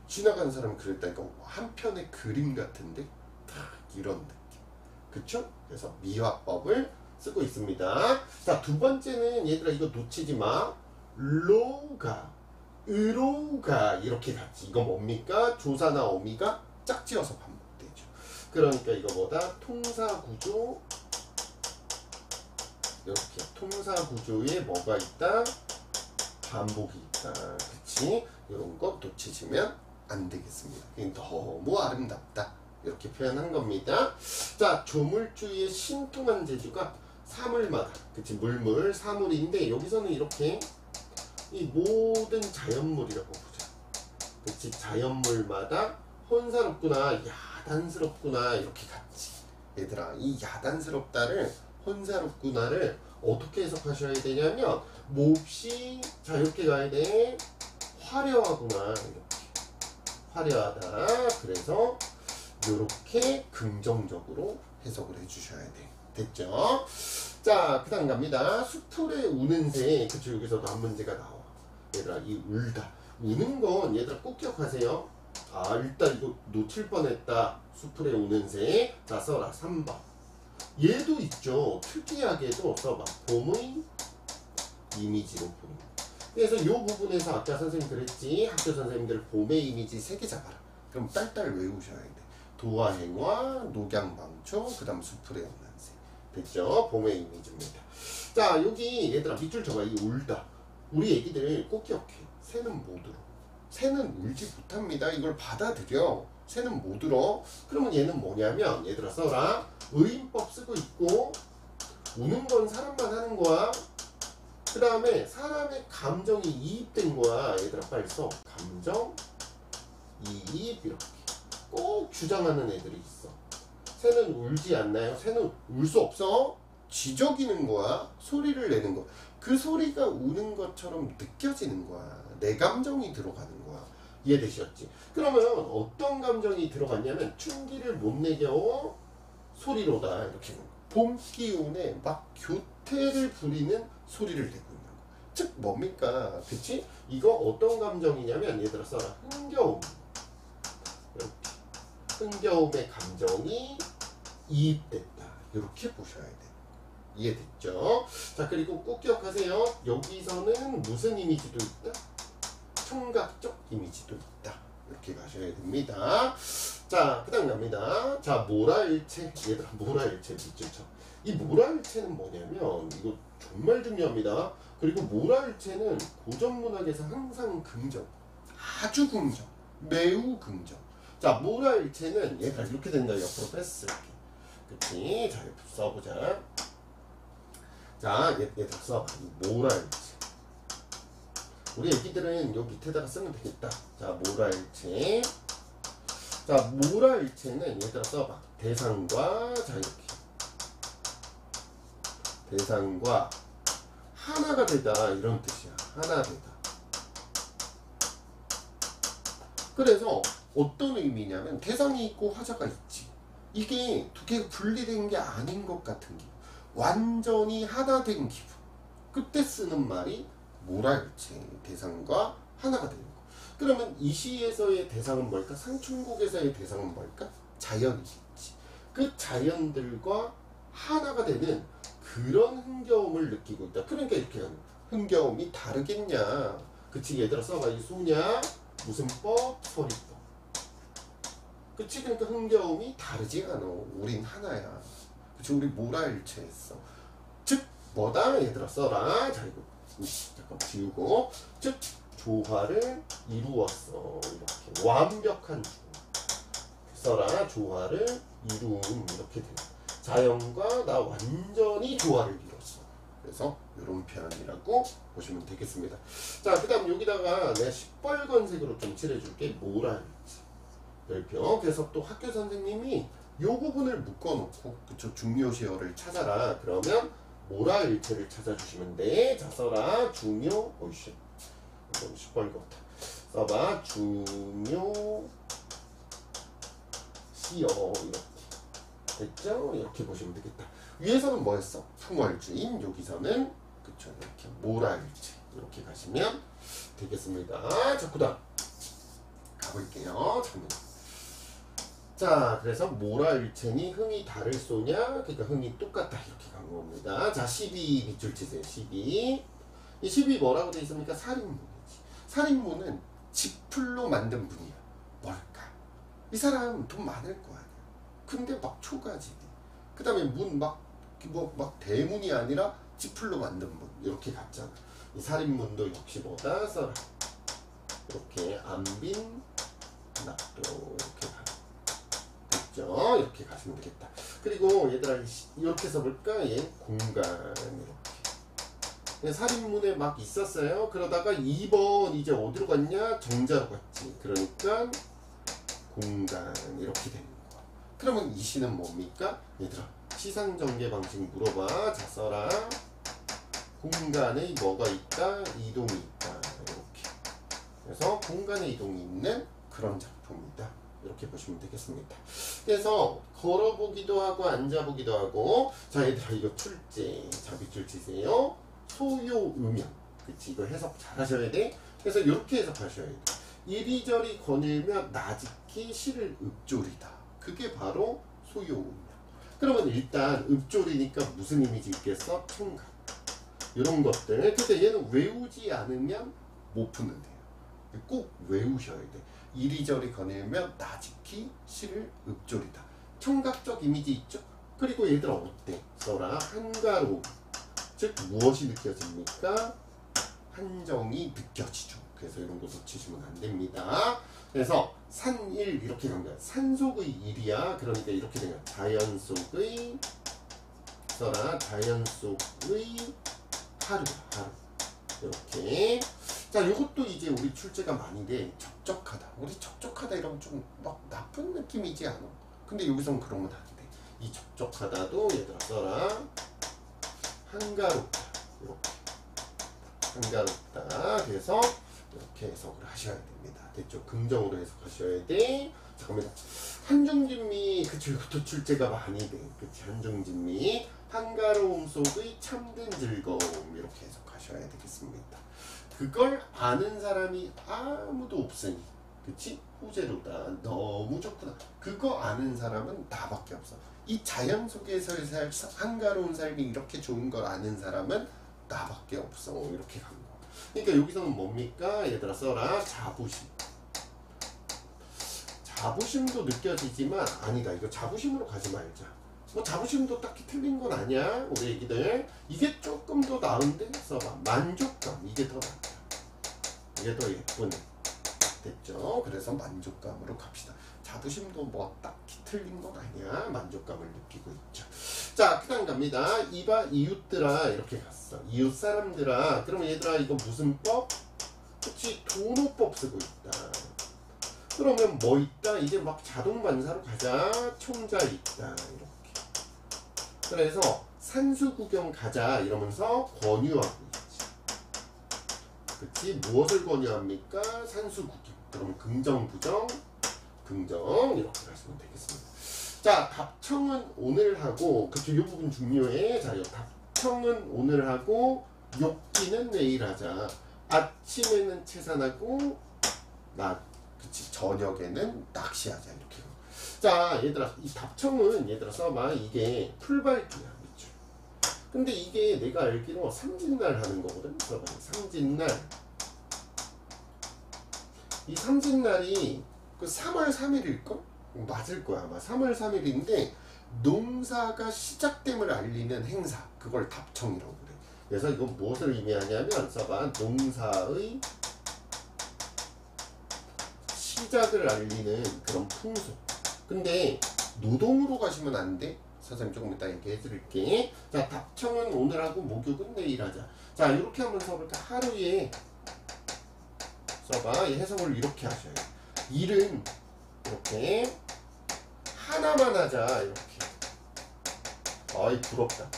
지나가는 사람이 그랬다니까. 한 편의 그림 같은데 딱 이런 느낌. 그쵸? 그래서 미화법을 쓰고 있습니다. 자, 두 번째는 얘들아 이거 놓치지 마. 로가, 으로가 이렇게 같이. 이거 뭡니까? 조사나 어미가 짝지어서 반복되죠. 그러니까 이거 뭐다? 통사구조. 이렇게 통사구조에 뭐가 있다? 반복이 있다. 그치? 이런 거 놓치시면 안 되겠습니다. 너무 아름답다. 이렇게 표현한 겁니다. 자, 조물주의 신통한 재주가 사물마다, 그치, 물물, 사물인데 여기서는 이렇게 이 모든 자연물이라고 보자. 그치, 자연물마다 혼사롭구나, 야단스럽구나 이렇게 같이. 얘들아, 이 야단스럽다를 혼사롭구나를 어떻게 해석하셔야 되냐면 몹시 자 이렇게 가야 돼. 화려하구나 이렇게. 화려하다. 그래서 이렇게 긍정적으로 해석을 해주셔야 돼. 됐죠? 자, 그 다음 갑니다. 수풀에 우는 새. 그쵸, 여기서도 한 문제가 나와. 얘들아, 이 울다. 우는 건 얘들아 꼭 기억하세요. 아, 일단 이거 놓칠 뻔했다. 수풀에 우는 새. 자, 써라. 3번. 얘도 있죠. 특이하게도 써봐. 봄의 이미지로 보는 거. 그래서 이 부분에서 아까 선생님 그랬지. 학교 선생님들 봄의 이미지 3개 잡아라. 그럼 딸딸 외우셔야 돼. 도화행화, 녹양방초, 그 다음 수풀에 우는 새. 됐죠? 봄의 이미지입니다. 자, 여기 얘들아 밑줄 쳐봐. 이 울다. 우리 애기들 꼭 기억해. 새는 못 울어. 새는 울지 못합니다. 이걸 받아들여. 새는 못 울어. 그러면 얘는 뭐냐면 얘들아 써라. 의인법 쓰고 있고 우는 건 사람만 하는 거야. 그 다음에 사람의 감정이 이입된 거야. 얘들아 빨리 써. 감정 이입 이렇게 꼭 주장하는 애들이 있어. 새는 울지 않나요? 새는 울 수 없어. 지저귀는 거야. 소리를 내는 거야. 그 소리가 우는 것처럼 느껴지는 거야. 내 감정이 들어가는 거야. 이해되셨지? 그러면 어떤 감정이 들어갔냐면 춘기를 못 내겨 소리로다. 이렇게 봄 기운에 막 교태를 부리는 소리를 내고 있는 거야. 즉 뭡니까? 그치? 이거 어떤 감정이냐면 얘들아 써라. 흥겨움. 이렇게 흥겨움의 감정이 이입됐다. 이렇게 보셔야 돼. 이해됐죠? 자, 그리고 꼭 기억하세요. 여기서는 무슨 이미지도 있다? 청각적 이미지도 있다. 이렇게 가셔야 됩니다. 자, 그 다음 갑니다. 자, 모라일체. 얘들아, 모라일체 밑줄 쳐. 이 모라일체는 뭐냐면, 이거 정말 중요합니다. 그리고 모라일체는 고전문학에서 항상 긍정. 아주 긍정. 매우 긍정. 자, 모라일체는 얘들아, 이렇게 된다. 옆으로 뺐을게. 그치? 자, 옆으로 써보자. 자, 얘들아 써봐. 모라일체. 우리 애기들은 요 밑에다가 쓰면 되겠다. 자, 모라일체. 자, 모라일체는 얘들아 써봐. 대상과 자 이렇게 대상과 하나가 되다 이런 뜻이야. 하나 되다. 그래서 어떤 의미냐면 대상이 있고 화자가 있지. 이게 두 개가 분리된 게 아닌 것 같은 기분. 완전히 하나 된 기분. 그때 쓰는 말이 모라일체. 대상과 하나가 되는 거. 그러면 이 시에서의 대상은 뭘까? 상충곡에서의 대상은 뭘까? 자연이겠지. 그 자연들과 하나가 되는 그런 흥겨움을 느끼고 있다. 그러니까 이렇게 하는 흥겨움이 다르겠냐. 그치? 얘들아 써봐. 이 소냐 무슨 법? 소리법. 그치? 그러니까 흥겨움이 다르지 않아. 우린 하나야. 그치? 우리 모라일체했어. 즉 뭐다? 얘들아 써라. 자 이거 잠깐 지우고. 즉 조화를 이루었어. 이렇게 완벽한 써라. 조화를 이루음 이렇게 돼. 자연과 나 완전히 조화를 이뤘어. 그래서 이런 표현이라고 보시면 되겠습니다. 자, 그 다음 여기다가 내가 시뻘건색으로 좀 칠해줄게. 모라일체 별표. 그래서 또 학교 선생님이 요 부분을 묶어놓고 그쵸 중요시어를 찾아라. 그러면 모라일체를 찾아주시면 돼. 자, 써라. 중요. 오이씨. 너무 시뻘겋다. 써봐. 중요 시어 이렇게 됐죠? 이렇게 보시면 되겠다. 위에서는 뭐였어? 풍월주인. 여기서는 그쵸 이렇게 모라일체 이렇게 가시면 되겠습니다. 자, 그다음 가볼게요. 자, 그래서 모라일체니 흥이 다를 소냐? 그러니까 흥이 똑같다 이렇게 간 겁니다. 자, 12 밑줄 치세요. 12. 이 12 뭐라고 되어 있습니까? 살인문이지. 살인문은 지풀로 만든 문이야. 뭘까? 이 사람 돈 많을 거 아니야. 근데 막 초가집이. 그 다음에 문 막 대문이 아니라 지풀로 만든 문. 이렇게 갔잖아. 이 살인문도 역시 뭐다? 써라. 이렇게 안빈 납도 이렇게 가. 됐죠? 이렇게 가시면 되겠다. 그리고 얘들아 이렇게 써볼까? 얘 공간 이렇게. 살인문에 막 있었어요. 그러다가 2번 이제 어디로 갔냐? 정자로 갔지. 그러니까 공간 이렇게 되는 거야. 그러면 이 시는 뭡니까? 얘들아 시상전개 방식 물어봐. 자, 써라. 공간에 뭐가 있다? 이동이 있다. 이렇게. 그래서 공간에 이동이 있는 그런 작품이다. 이렇게 보시면 되겠습니다. 그래서 걸어보기도 하고 앉아보기도 하고. 자, 얘들아 이거 출제. 자, 밑줄 치세요. 소요음양. 그치? 이거 해석 잘 하셔야 돼. 그래서 이렇게 해석하셔야 돼. 이리저리 거닐며 나직히 시를 읊조리다. 그게 바로 소요음양. 그러면 일단 읊조리니까 무슨 이미지 있겠어? 청각. 이런 것들. 근데 얘는 외우지 않으면 못 푸는데요. 꼭 외우셔야 돼. 이리저리 거닐며 나직히 시를 읊조리다. 청각적 이미지 있죠? 그리고 얘들아 어때? 써라. 한가로움. 즉 무엇이 느껴집니까? 한정이 느껴지죠. 그래서 이런 거 놓치시면 안 됩니다. 그래서 산일 이렇게 간 거야. 산 속의 일이야. 그러니까 이렇게 된 거야. 자연 속의 써라. 자연 속의 하루. 이렇게. 자, 요것도 이제 우리 출제가 많이 돼. 적적하다. 우리 적적하다 이러면 좀 막 나쁜 느낌이지 않아? 근데 여기서는 그러면 안 돼. 이 적적하다도 얘들아 써라. 한가롭다. 이렇게. 한가롭다. 그래서 이렇게 해석을 하셔야 됩니다. 됐죠? 긍정으로 해석하셔야 돼. 잠깐만. 한중진미. 그치, 이것도 출제가 많이 돼. 그치, 한중진미. 한가로움 속의 참된 즐거움. 이렇게 해석하셔야 되겠습니다. 그걸 아는 사람이 아무도 없으니. 그치? 호재로다. 너무 좋구나. 그거 아는 사람은 나밖에 없어. 이 자연 속에서의 한가로운 삶이 이렇게 좋은 걸 아는 사람은 나밖에 없어. 이렇게 간 거. 그러니까 여기서는 뭡니까? 얘들아 써라. 자부심. 자부심도 느껴지지만 아니다. 이거 자부심으로 가지 말자. 뭐 자부심도 딱히 틀린 건 아니야. 우리 애기들. 이게 조금 더 나은데? 써봐. 만족감. 이게 더 낫다. 이게 더 예쁘네. 됐죠? 그래서 만족감으로 갑시다. 자부심도 뭐 딱히 틀린 건 아니야. 만족감을 느끼고 있죠. 자, 그 다음 갑니다. 이봐 이웃들아 이렇게 갔어. 이웃 사람들아. 그러면 얘들아 이거 무슨 법? 그치? 도노법 쓰고 있다. 그러면 뭐 있다? 이제 막 자동 반사로 가자. 총자 있다. 이렇게. 그래서 산수 구경 가자 이러면서 권유하고 있지. 그치? 무엇을 권유합니까? 산수 구경. 그럼 긍정, 부정, 긍정 이렇게 가시면 되겠습니다. 자, 답청은 오늘 하고, 그쵸? 이 부분 중요해. 자, 답청은 오늘 하고, 욕기는 내일 하자. 아침에는 채산하고, 그치? 저녁에는 낚시하자. 이렇게. 자, 얘들아, 이 답청은 얘들아 써봐. 이게 풀발기야. 그쵸? 근데 이게 내가 알기로 삼진날 하는 거거든. 써봐. 삼진날. 이 삼진날이 그 3월 3일일걸? 맞을 거야. 아마 3월 3일인데 농사가 시작됨을 알리는 행사. 그걸 답청이라고 그래. 그래서 이건 무엇을 의미하냐면 써봐. 농사의 시작을 알리는 그런 풍속. 근데 노동으로 가시면 안 돼. 선생님 조금 이따 얘기해 드릴게. 자, 답청은 오늘 하고 목욕은 내일 하자. 자, 이렇게 한번 써볼까? 하루에 써봐. 이 해석을 이렇게 하셔요. 일은 이렇게 하나만 하자. 이렇게. 어이 부럽다.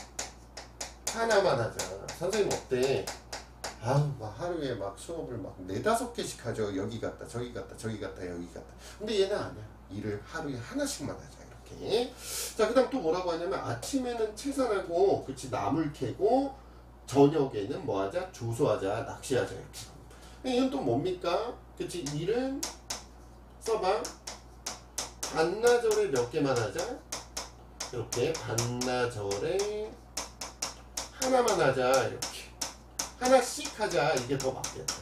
하나만 하자. 선생님 어때? 아우 막 하루에 막 수업을 막 4-5개씩 하죠. 여기 갔다 저기 갔다 저기 갔다 여기 갔다. 근데 얘는 아니야. 일을 하루에 하나씩만 하자. 이렇게. 자, 그 다음 또 뭐라고 하냐면 아침에는 채산하고 그치 나물 캐고 저녁에는 뭐 하자? 조소하자. 낚시하자. 이렇게. 이건 또 뭡니까? 그치? 일은 써봐. 반나절에 몇 개만 하자. 이렇게 반나절에 하나만 하자. 이렇게 하나씩 하자. 이게 더 맞겠다.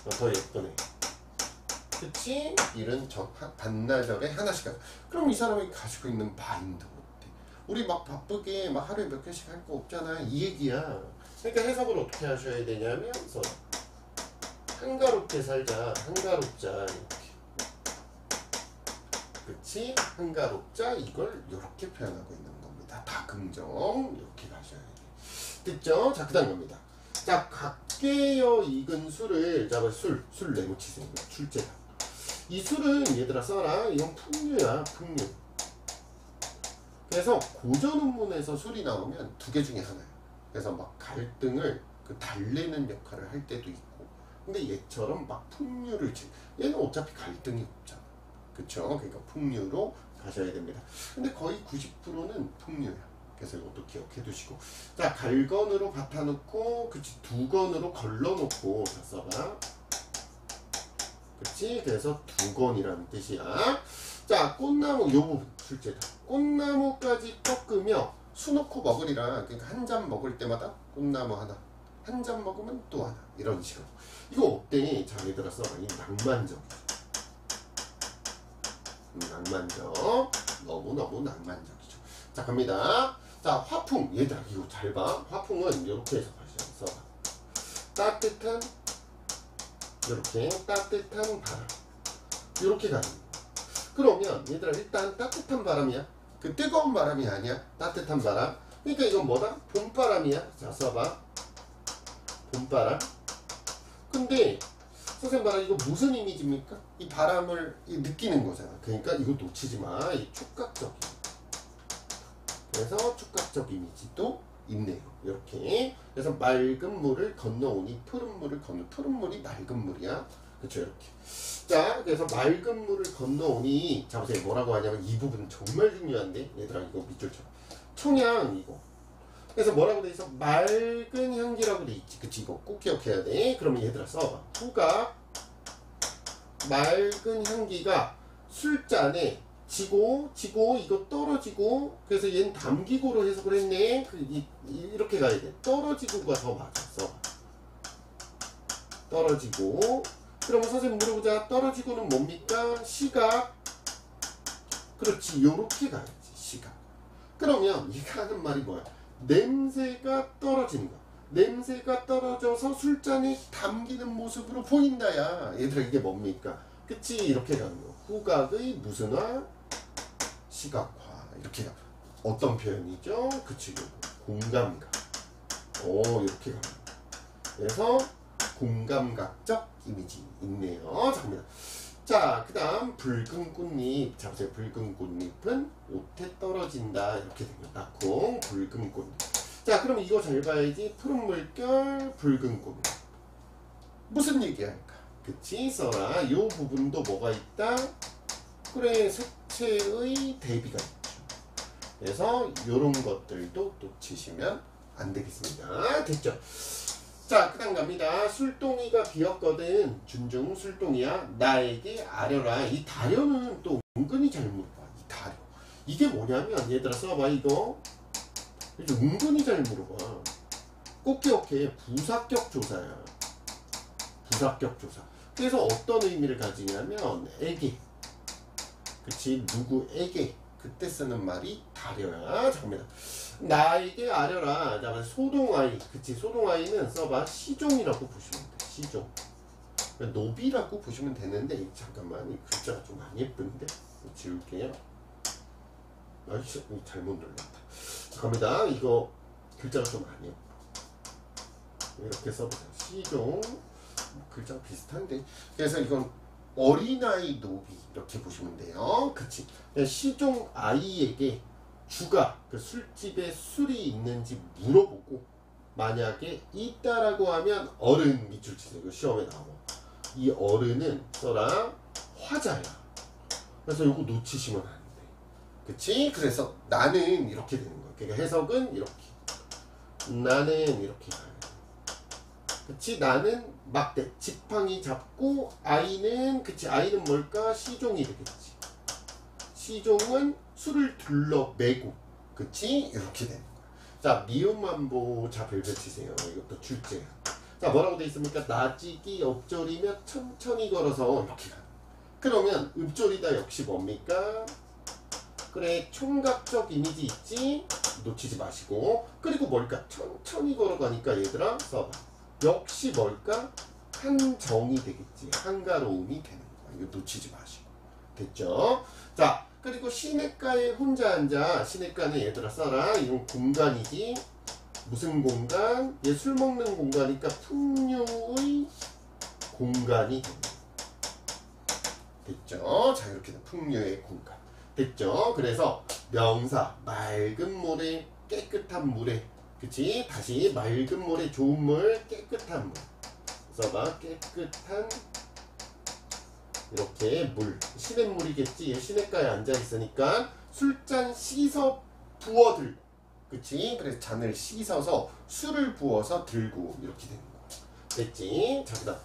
더 예쁘네. 그치? 일은 반나절에 하나씩 하자. 그럼 이 사람이 가지고 있는 마인드 어때? 우리 막 바쁘게 막 하루에 몇 개씩 할 거 없잖아. 이 얘기야. 그러니까 해석을 어떻게 하셔야 되냐면 한가롭게 살자. 한가롭자. 이렇게. 그치? 한가롭자. 이걸 이렇게 표현하고 있는 겁니다. 다 긍정. 이렇게 가셔야 돼. 됐죠? 자, 그 다음 겁니다. 자, 각계여 익은 술을 잡아. 술 내고치세요. 출제다. 이 술은 얘들아 써라. 이건 풍류야. 풍류. 그래서 고전 운문에서 술이 나오면 2개 중에 하나야. 그래서 막 갈등을 달래는 역할을 할 때도 있고. 근데 얘처럼 막 풍류를 얘는 어차피 갈등이 없잖아. 그쵸? 그러니까 풍류로 가셔야 됩니다. 근데 거의 90%는 풍류야. 그래서 이것도 기억해 두시고. 자, 갈건으로 받아놓고, 그치? 두건으로 걸러놓고, 자, 써봐. 그치? 그래서 두건이라는 뜻이야. 자, 꽃나무, 요 부분, 출제다. 꽃나무까지 꺾으며 수 넣고 먹으리라. 그러니까 한 잔 먹을 때마다 꽃나무 하나. 한 잔 먹으면 또 하나. 이런 식으로. 이거 어때? 자, 얘들아 써봐. 이 낭만적. 낭만적. 너무너무 낭만적이죠. 자, 갑니다. 자, 화풍. 얘들아, 이거 잘 봐. 화풍은 이렇게 해서 써봐. 따뜻한, 이렇게 따뜻한 바람. 이렇게 가는 거야. 그러면 얘들아, 일단 따뜻한 바람이야. 그 뜨거운 바람이 아니야. 따뜻한 바람. 그러니까 이건 뭐다? 봄바람이야. 자, 써봐. 봄바람. 근데 선생님 봐라. 이거 무슨 이미지입니까? 이 바람을 느끼는 거잖아. 그러니까 이거 놓치지 마. 이 촉각적인. 그래서 촉각적 이미지도 있네요. 이렇게. 그래서 맑은 물을 건너오니 푸른 물을 건너. 푸른 물이 맑은 물이야. 그쵸? 이렇게. 자, 그래서 맑은 물을 건너오니. 자, 보세요. 뭐라고 하냐면 이 부분 정말 중요한데. 얘들아, 이거 밑줄처럼. 청양, 이거. 그래서 뭐라고 돼 있어? 맑은 향기라고 돼 있지. 그치? 이거 꼭 기억해야 돼. 그러면 얘들아 써봐. 후가 맑은 향기가 술잔에 지고 이거 떨어지고. 그래서 얘는 담기고로 해석을 했네. 이렇게 가야 돼. 떨어지고가 더 맞았어. 떨어지고. 그러면 선생님 물어보자. 떨어지고는 뭡니까? 시각. 그렇지. 요렇게 가야지. 시각. 그러면 얘가 하는 말이 뭐야? 냄새가 떨어지는 거야. 냄새가 떨어져서 술잔에 담기는 모습으로 보인다야. 얘들아, 이게 뭡니까? 그치? 이렇게 가는 거. 후각의 무슨 화? 시각화. 이렇게 가. 어떤 표현이죠? 그치? 공감각. 이렇게 가는 거. 그래서 공감각적 이미지 있네요. 자, 갑니다. 자, 그 다음 붉은 꽃잎. 잡으세요. 붉은 꽃잎은 옷에 떨어진다. 이렇게 되면 낙콩 붉은 꽃잎. 자, 그럼 이거 잘 봐야지. 푸른 물결 붉은 꽃잎. 무슨 얘기할까? 그치? 써라. 요 부분도 뭐가 있다? 그래, 색채의 대비가 있죠. 그래서 요런 것들도 놓치시면 안 되겠습니다. 됐죠? 자, 그 다음 갑니다. 술동이가 비었거든. 준중 술동이야. 나에게 아려라. 이 다려는 또 은근히 잘 물어봐. 이 다려. 이게 뭐냐면, 얘들아 써봐, 이거. 이게 은근히 잘 물어봐. 꼭 기억해. 부사격 조사야. 부사격 조사. 그래서 어떤 의미를 가지냐면, 에게. 그치? 누구에게. 그때 쓰는 말이 다려야. 잠깐만. 나에게 아려라. 자, 소동아이. 그치? 소동아이는 써봐. 시종이라고 보시면 돼. 시종. 노비라고 보시면 되는데, 잠깐만. 이 글자가 좀 안 예쁜데? 지울게요. 아이씨, 잘못 눌렀다. 갑니다. 이거 글자가 좀 안 예뻐. 이렇게 써보세요. 시종. 글자가 비슷한데. 그래서 이건 어린아이 노비. 이렇게 보시면 돼요. 그치? 시종 아이에게 주가 그 술집에 술이 있는지 물어보고 만약에 있다라고 하면 어른 밑줄 치세요. 이거 시험에 나와. 이 어른은 써라 화자야. 그래서 이거 놓치시면 안 돼. 그치? 그래서 나는 이렇게 되는 거야. 그러니까 해석은 이렇게. 나는 이렇게 가요. 그치? 나는 막대. 지팡이 잡고 아이는 그치? 아이는 뭘까? 시종이 되겠지. 시종은 술을 둘러매고 그치? 이렇게 되는 거야. 자, 미음만보 자 별별 치세요. 이것도 출제야. 자, 뭐라고 돼 있습니까? 나지기 엎조리며 천천히 걸어서 이렇게 가. 그러면 읍조리다 역시 뭡니까? 그래, 총각적 이미지 있지? 놓치지 마시고. 그리고 뭘까? 천천히 걸어가니까 얘들아 써봐. 역시 뭘까? 한정이 되겠지. 한가로움이 되는 거야. 이거 놓치지 마시고. 됐죠? 자, 그리고 시냇가에 혼자 앉아. 시냇가는 얘들아 써라. 이건 공간이지. 무슨 공간? 얘 술 먹는 공간이니까 풍류의 공간이 됩니다. 됐죠? 자, 이렇게 풍류의 공간. 됐죠? 그래서 명사 맑은 모래 깨끗한 물에 그치? 다시 맑은 모래 좋은 물 깨끗한 물 써봐. 깨끗한 이렇게 물 시냇물이겠지. 시냇가에 앉아있으니까 술잔 씻어 부어들고 그치? 그래서 잔을 씻어서 술을 부어서 들고 이렇게 되는 거야. 됐지? 자, 그다음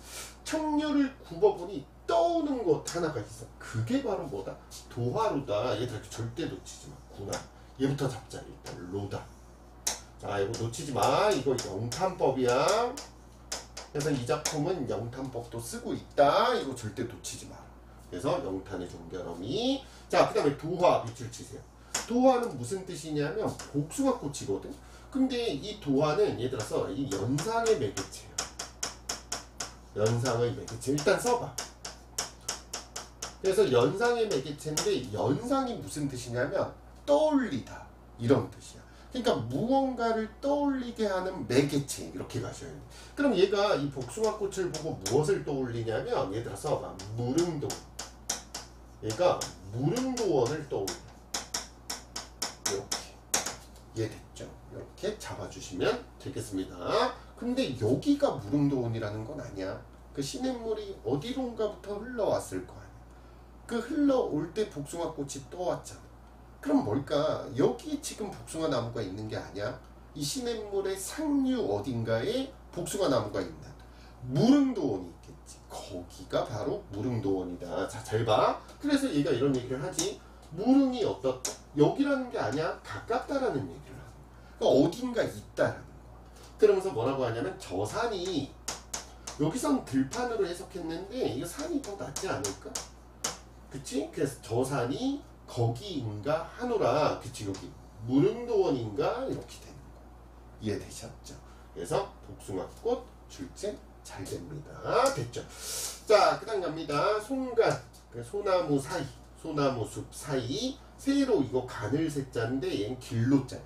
청류를 굽어보니 떠오는 것 하나가 있어. 그게 바로 뭐다? 도화로다. 얘들 절대 놓치지 마. 구나. 얘부터 잡자. 일단 로다. 자, 이거 놓치지 마. 이거 영탄법이야. 그래서 이 작품은 영탄법도 쓰고 있다. 이거 절대 놓치지 마라. 그래서 영탄의 종결어미. 자, 그 다음에 도화 밑줄 치세요. 도화는 무슨 뜻이냐면 복숭아꽃이거든. 근데 이 도화는 얘들아 써라. 이 연상의 매개체야. 연상의 매개체. 일단 써봐. 그래서 연상의 매개체인데 연상이 무슨 뜻이냐면 떠올리다 이런 뜻이야. 그러니까 무언가를 떠올리게 하는 매개체 이렇게 가셔야 돼. 그럼 얘가 이 복숭아꽃을 보고 무엇을 떠올리냐면 얘들아 써봐. 무릉도. 얘가 무릉도원을 떠올려. 이렇게 이해됐죠? 이렇게 잡아주시면 되겠습니다. 근데 여기가 무릉도원이라는 건 아니야. 그 시냇물이 어디론가부터 흘러왔을 거 아니야. 그 흘러올 때 복숭아꽃이 떠왔잖아. 그럼 뭘까? 여기 지금 복숭아 나무가 있는 게 아니야. 이 시냇물의 상류 어딘가에 복숭아 나무가 있는 무릉도원이 있겠지. 거기가 바로 무릉도원이다. 자, 잘 봐. 그래서 얘가 이런 얘기를 하지. 무릉이 어떻다? 여기라는 게 아니야. 가깝다라는 얘기를 하는 거야. 그러니까 어딘가 있다라는 거야. 그러면서 뭐라고 하냐면 저 산이 여기선 들판으로 해석했는데 이거 산이 더 낫지 않을까? 그치? 그래서 저 산이 거기인가 하노라. 그치? 여기 무릉도원인가? 이렇게 되는 거 이해되셨죠? 그래서 복숭아꽃 출제 잘 됩니다. 됐죠? 자, 그 다음 갑니다. 송간 소나무 사이 소나무 숲 사이 세로 이거 가늘 세자인데 얘는 길로자.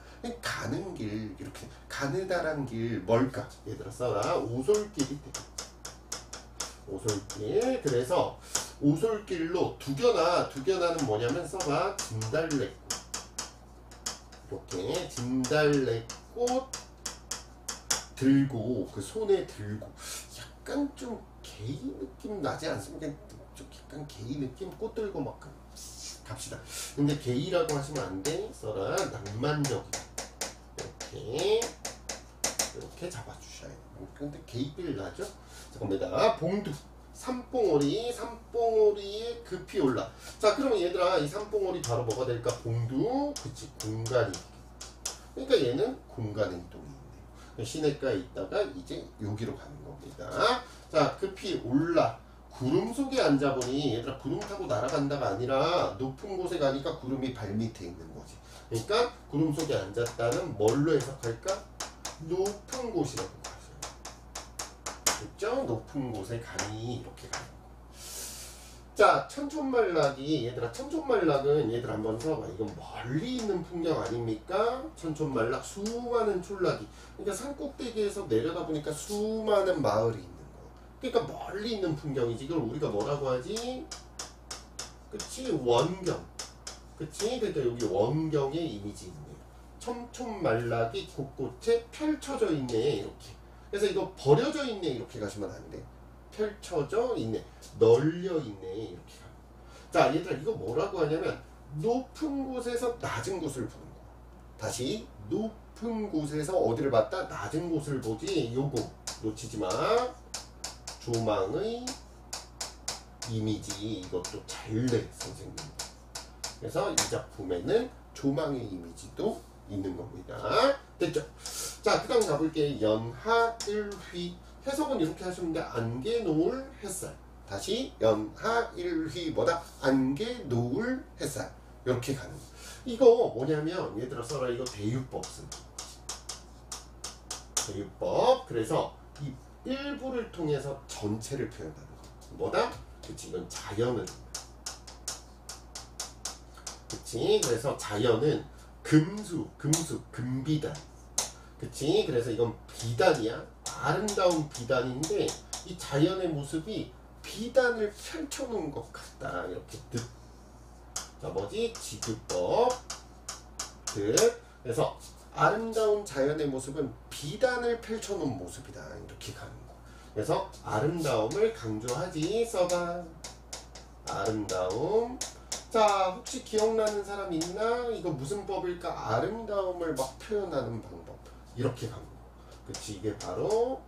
가는 길 이렇게 가느다란 길 뭘까? 얘들아 써라. 오솔길이 되겠지. 오솔길. 그래서 오솔길로 두견나는 뭐냐면 써봐. 진달래꽃. 이렇게 진달래꽃 들고 그 손에 들고 약간 좀 게이 느낌 나지 않습니까? 좀 약간 게이 느낌? 꽃 들고 막 갑시다. 근데 게이라고 하시면 안 돼. 써라. 낭만적인. 이렇게 잡아주셔야 돼요. 근데 게이빌 나죠? 자, 갑니다. 봉두. 산봉오리에 급히 올라. 자, 그러면 얘들아, 이 산봉오리 바로 뭐가 될까? 봉두. 그치, 공간이. 그러니까 얘는 공간의 이동이 있네요. 시내가에 있다가 이제 여기로 가는 겁니다. 자, 급히 올라. 구름 속에 앉아보니 얘들아 구름 타고 날아간다가 아니라 높은 곳에 가니까 구름이 발밑에 있는 거지. 그러니까 구름 속에 앉았다는 뭘로 해석할까? 높은 곳이라고 하죠. 그렇죠? 높은 곳에 가니 이렇게 가는 거. 자, 천촌말락이 얘들아 천촌말락은 얘들 한번 써봐. 이건 멀리 있는 풍경 아닙니까? 천촌말락 수많은 촌락이. 그러니까 산꼭대기에서 내려다 보니까 수많은 마을이 있는 거. 그러니까 멀리 있는 풍경이지. 이걸 우리가 뭐라고 하지? 그치? 원경. 그치? 그러니까 여기 원경의 이미지 있네요. 천촌말락이 곳곳에 펼쳐져 있네. 이렇게. 그래서 이거 버려져 있네. 이렇게 가시면 안 돼. 펼쳐져 있네. 널려 있네. 이렇게 가요. 자, 얘들아 이거 뭐라고 하냐면 높은 곳에서 낮은 곳을 보는 거. 다시 높은 곳에서 어디를 봤다? 낮은 곳을 보지. 요거 놓치지 마. 조망의 이미지. 이것도 잘 내 선생님. 그래서 이 작품에는 조망의 이미지도 있는 겁니다. 됐죠? 자, 그 다음 가볼게요. 연하일휘. 해석은 이렇게 하시면 돼. 안개 노을 햇살. 다시 연하일휘 뭐다? 안개 노을 햇살. 이렇게 가는 거. 이거 뭐냐면 얘들아 써라. 이거 대유법 쓰는 거지. 대유법. 그래서 이 일부를 통해서 전체를 표현하는 거. 뭐다? 그치, 이건 자연을. 그치? 그래서 자연은 금비단. 그치? 그래서 이건 비단이야. 아름다운 비단인데 이 자연의 모습이 비단을 펼쳐놓은 것 같다. 이렇게 뜻. 자, 뭐지? 지규법. 뜻. 그래서 아름다운 자연의 모습은 비단을 펼쳐놓은 모습이다. 이렇게 가는 거. 그래서 아름다움을 강조하지. 써봐. 아름다움. 자, 혹시 기억나는 사람 있나? 이거 무슨 법일까? 아름다움을 막 표현하는 방법. 이렇게 가는 거. 그치, 이게 바로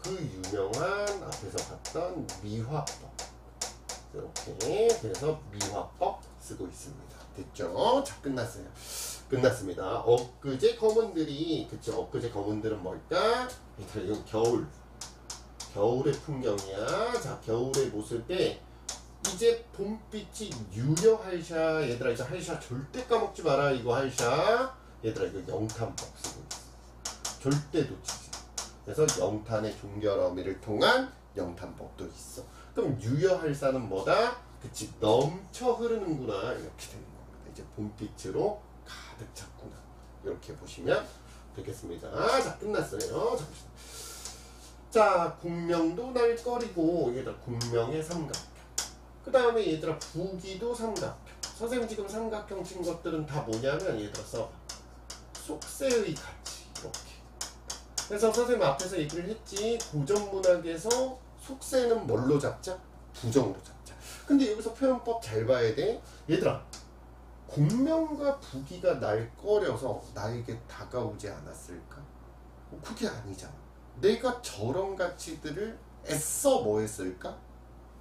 그 유명한 앞에서 봤던 미화법. 이렇게. 그래서 미화법 쓰고 있습니다. 됐죠? 자, 끝났어요. 끝났습니다. 엊그제 검은들이, 그쵸? 엊그제 검은들은 뭘까? 이건 겨울. 겨울의 풍경이야. 자, 겨울의 모습에 이제 봄빛이 유려할샤. 얘들아 이제 할샤 절대 까먹지 마라. 이거 할샤. 얘들아 이거 영탄법 쓰고 있어. 절대 놓치지. 그래서 영탄의 종결어미를 통한 영탄법도 있어. 그럼 유여할사는 뭐다? 그치, 넘쳐 흐르는구나. 이렇게 되는 겁니다. 이제 봄빛으로 가득 찼구나. 이렇게 보시면 되겠습니다. 자, 끝났어요. 자, 공명도 날거리고 얘들아 공명의 삼각형. 그 다음에 얘들아 부기도 삼각형. 선생님 지금 삼각형 친 것들은 다 뭐냐면 얘들아 써봐. 속세의 가치. 이렇게. 그래서 선생님 앞에서 얘기를 했지. 고전문학에서 속세는 뭘로 잡자? 부정으로 잡자. 근데 여기서 표현법 잘 봐야 돼. 얘들아 공명과 부기가 날 꺼려서 나에게 다가오지 않았을까? 그게 아니잖아. 내가 저런 가치들을 애써 뭐 했을까?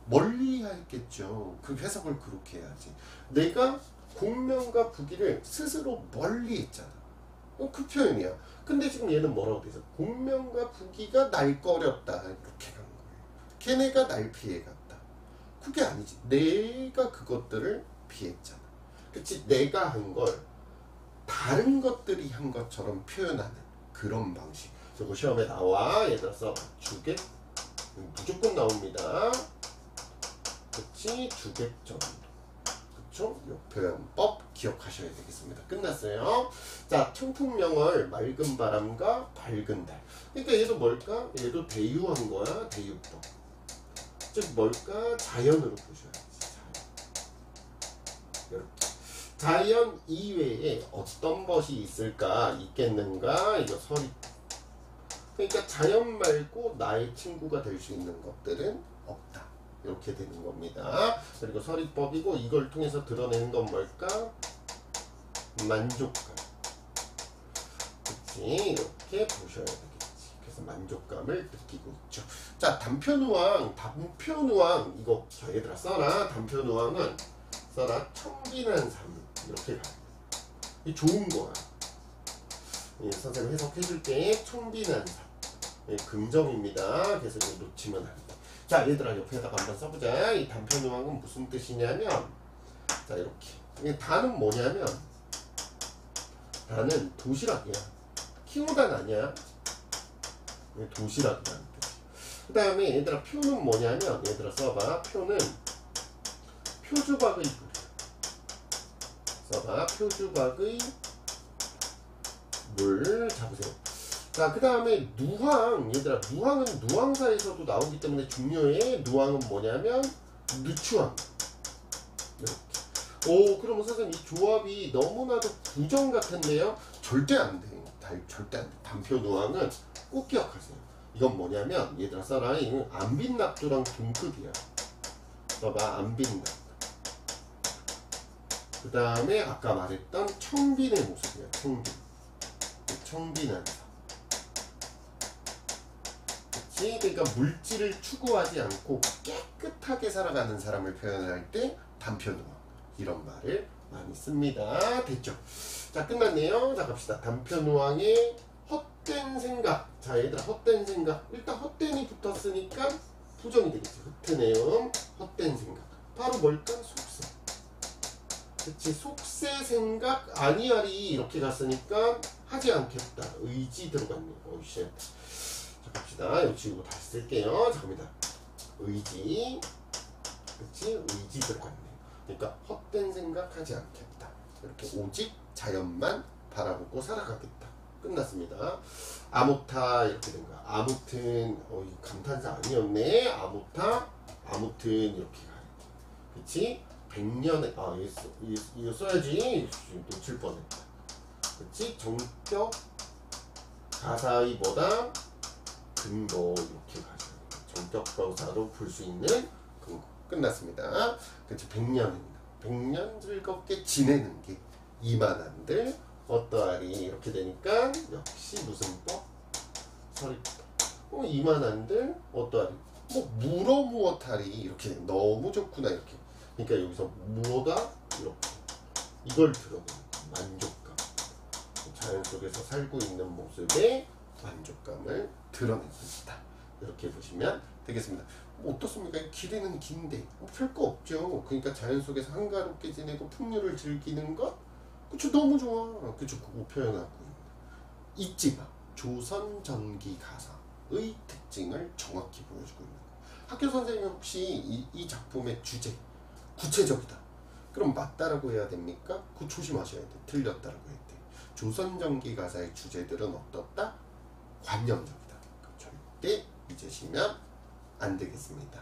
멀리 했겠죠. 그 해석을 그렇게 해야지. 내가 공명과 부기를 스스로 멀리 했잖아. 그 표현이야. 근데 지금 얘는 뭐라고 돼 있어? 공명과 부기가 날 꺼렸다. 이렇게 간 거예요. 걔네가 날 피해갔다. 그게 아니지. 내가 그것들을 피했잖아. 그치? 내가 한 걸 다른 것들이 한 것처럼 표현하는 그런 방식. 그리고 시험에 나와. 얘들아 써봐. 주객. 무조건 나옵니다. 그치? 주객 정도. 그쵸? 이 표현법 기억하셔야 되겠습니다. 끝났어요. 자, 청풍명월 맑은 바람과 밝은 달. 그러니까 얘도 뭘까? 얘도 대유한 거야. 대유법. 즉 뭘까? 자연으로 보셔야지. 이렇게. 자연 이외에 어떤 것이 있겠는가? 이거 서리. 그러니까 자연 말고 나의 친구가 될 수 있는 것들은 없다. 이렇게 되는 겁니다. 그리고 서리법이고 이걸 통해서 드러내는 건 뭘까? 만족감. 그치? 이렇게 보셔야 되겠지. 그래서 만족감을 느끼고 있죠. 자, 단표누왕 이거 얘들아 써라. 단표누왕은 써라. 청빈한 삶. 이렇게 가요. 이 좋은 거야. 선생님 해석해줄게. 청빈한 삶. 긍정입니다. 그래서 이거 놓치면 안 돼. 자, 얘들아 옆에다가 한번 써보자. 이 단표누왕은 무슨 뜻이냐면, 자 이렇게. 다는 뭐냐면, 다는 도시락이야. 키우단 아니야. 도시락이라는 뜻. 그 다음에 얘들아 표는 뭐냐면, 얘들아 써봐. 표는 표주박의 물. 써봐. 표주박의 물 잡으세요. 자, 그 다음에 누황. 얘들아 누황은 누황사에서도 나오기 때문에 중요해. 누황은 뭐냐면 누추함. 이렇게. 오, 그러면 선생님 이 조합이 너무나도 부정 같은데요? 절대 안 돼. 절대 안 돼. 단표 누황은 꼭 기억하세요. 이건 뭐냐면 얘들아 써라. 이건 안빈낙두랑 동급이야. 써봐. 안빈낙두. 그 다음에 아까 말했던 청빈의 모습이야. 청빈한 삶. 그치? 그러니까 물질을 추구하지 않고 깨끗하게 살아가는 사람을 표현할 때 단표누왕 이런 말을 많이 씁니다. 됐죠? 자, 끝났네요. 자, 갑시다. 단표누왕의 헛된 생각. 자, 얘들아 헛된 생각. 일단 헛된이 붙었으니까 부정이 되겠지. 흩트네요. 헛된 생각. 바로 뭘까? 속세. 그치? 속세 생각 아니하리 이렇게 갔으니까 하지 않겠다. 의지 들어갔네. 오이쉣. 자, 갑시다. 이거 지우고 다시 쓸게요. 자, 갑니다. 의지. 그치? 의지 들어갔네. 그러니까 헛된 생각 하지 않겠다. 이렇게 오직 자연만 바라보고 살아가겠다. 끝났습니다. 아무타 이렇게 된 거야. 아무튼 이 감탄사 아니었네. 아무타 아무튼 이렇게 가요. 그치? 100년에 이거 써야지. 놓칠 뻔했다. 그치? 정격 가사의 뭐다? 근거 이렇게 가죠. 정격 가사로 볼 수 있는 근거. 끝났습니다. 그치? 100년입니다. 100년 즐겁게 지내는 게 이만한들 어떠하리 이렇게 되니까 역시 무슨 법? 서리법. 이만한들 어떠하리? 뭐 물어 무엇하리 이렇게 너무 좋구나 이렇게. 그러니까 여기서 무엇다 이렇게 이걸 드러내는 만족감. 자연 속에서 살고 있는 모습에 만족감을 드러내고 있다. 이렇게 보시면 되겠습니다. 어떻습니까? 길이는 긴데 별거 없죠. 그러니까 자연 속에서 한가롭게 지내고 풍류를 즐기는 것, 그쵸? 너무 좋아. 그쵸? 그거 표현하고 잊지 마. 조선 전기 가사의 특징을 정확히 보여주고 있는 거예요. 학교 선생님 혹시 이 작품의 주제 구체적이다. 그럼 맞다라고 해야 됩니까? 그거 조심하셔야 돼. 틀렸다라고 해야 돼. 조선 전기 가사의 주제들은 어떻다? 관념적이다. 절대 잊으시면 안 되겠습니다.